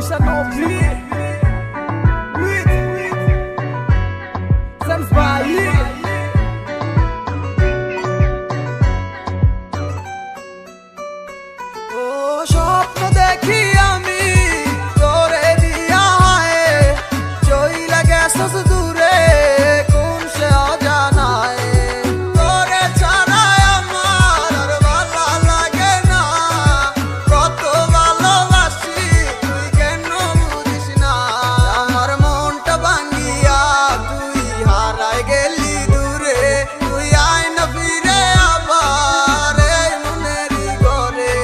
Bisa Novi Sam Bayi ও স্বপ্ন দেখি আমি তোরে দিয়া হায় চইলা গেছস দূরে কোন সে অজানায় তোরে ছাড়া আমার আর ভালো লাগে না কত ভালোবাসি তুই কেন বুঝিস না আমার মনটা ভাঙিয়া তুই হারায় গেলি দূরে তুই আয় না ফিরে আবার এই মনেরই ঘরে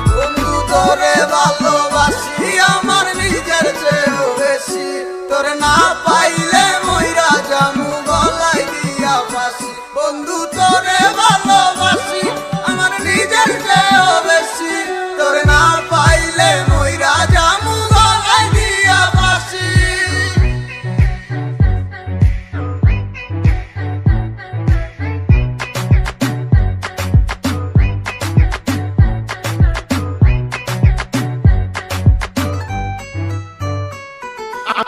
বন্ধু তোরে ভালোবাসি আমার নিজের চেয়েও বেশি তোরে না পাইলে মইরা জামু গলায় দিয়া ফাঁসি বন্ধু তোরে ভালোবাসি আমার নিজের চেয়েও বেশি তোরে না পাইলে মইরা জামু গলায় দিয়া ফাঁসি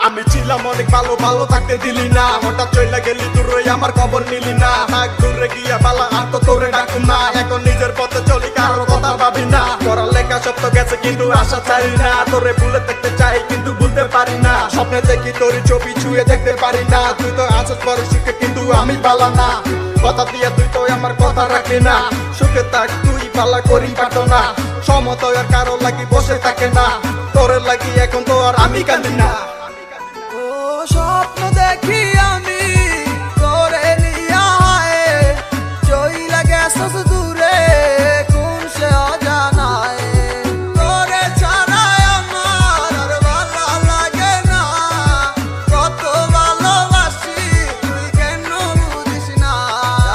আমি ছিলাম অনেক ভালো ভালো থাকতে দিলি না হঠাৎ চইলা গেলি দূরে আমার খবর নিলি না হাক দূরে গিয়া বালা আর তো তোরে ডাকুম না এখন নিজের পথে চলি কারোর কথা ভাবি না পড়ার লেখা সব তো গেছে কিন্তু আশা চাই না তোরে ভুলে দেখতে চাই কিন্তু ভুলতে পারি না স্বপ্নে দেখি তোর ছবি ছুঁয়ে দেখতে পারি না তুই তো আছো বড় সুখে কিন্তু আমি পালা না কথা দিয়ে তুই তো আমার কথা রাখলি না সুখে থাক তুই পালা করি পারতো না সমতয় আর কারো লাগি বসে থাকে না তোরে লাগি এখন তো আর আমি কাঁদি না ও স্বপ্ন দেখি আমি তোরে নিয়া হায় চইলা গেছস দূরে কোন সে অজানায় তোরে ছাড়া আমার আর ভালো লাগে না কত ভালোবাসি তুই কেন বুঝিস না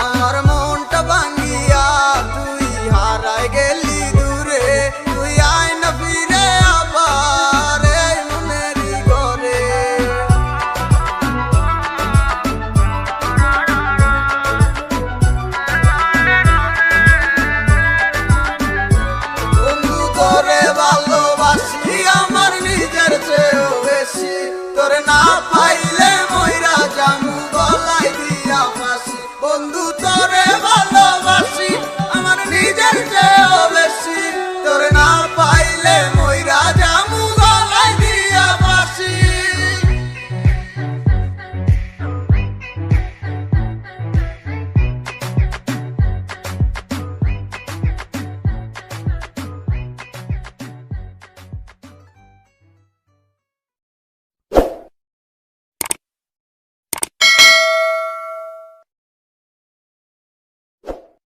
আমার মনটা ভাঙিয়া তুই হারায় গেলি দূরে তুই আয় না ফিরে আবার এই মনেরই ঘরে বন্ধু তোরে ভালোবাসি আমার নিজের চেয়েও বেশি তোরে না পাইলে মইরা জামু গলায় দিয়া ফাঁসি বন্ধু তোরে ভালোবাসি আমার নিজের চেয়েও বেশি তোরে না পাইলে